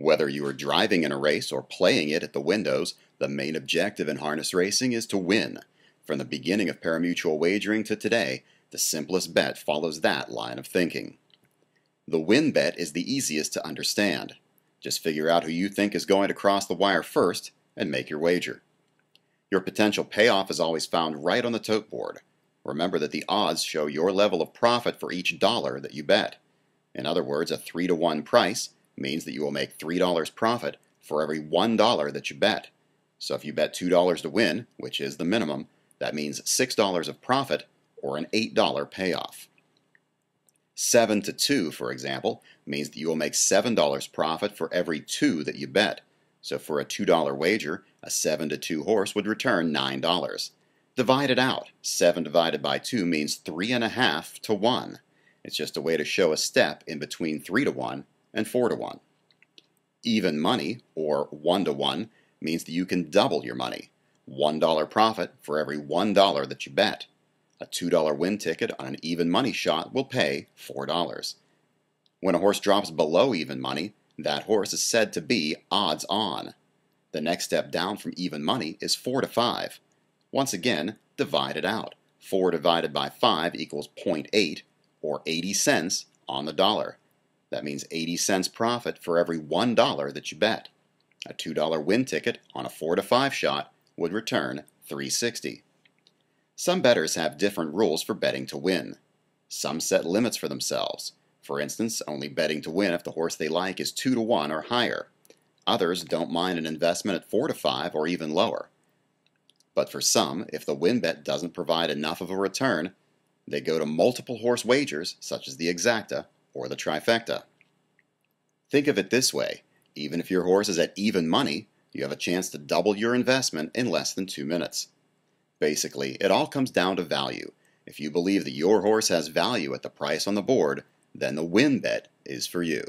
Whether you are driving in a race or playing it at the windows, the main objective in harness racing is to win. From the beginning of parimutuel wagering to today, the simplest bet follows that line of thinking. The win bet is the easiest to understand. Just figure out who you think is going to cross the wire first and make your wager. Your potential payoff is always found right on the tote board. Remember that the odds show your level of profit for each dollar that you bet. In other words, a 3-to-1 price means that you will make $3 profit for every $1 that you bet. So if you bet $2 to win, which is the minimum, that means $6 of profit or an $8 payoff. 7-to-2, for example, means that you will make $7 profit for every 2 that you bet. So for a $2 wager, a 7-to-2 horse would return $9. Divide it out. 7 divided by 2 means 3.5 to 1. It's just a way to show a step in between 3-to-1 and 4-to-1. Even money, or 1-to-1, means that you can double your money. $1 profit for every $1 that you bet. A $2 win ticket on an even money shot will pay $4. When a horse drops below even money, that horse is said to be odds on. The next step down from even money is 4-to-5. Once again, divide it out. 4 divided by 5 equals 0.8, or 80 cents on the dollar. That means 80 cents profit for every $1 that you bet. A $2 win ticket on a 4-to-5 shot would return $3.60. Some bettors have different rules for betting to win. Some set limits for themselves. For instance, only betting to win if the horse they like is 2-to-1 or higher. Others don't mind an investment at 4-to-5 or even lower. But for some, if the win bet doesn't provide enough of a return, they go to multiple horse wagers, such as the exacta or the trifecta. Think of it this way: even if your horse is at even money, you have a chance to double your investment in less than 2 minutes. Basically, it all comes down to value. If you believe that your horse has value at the price on the board, then the win bet is for you.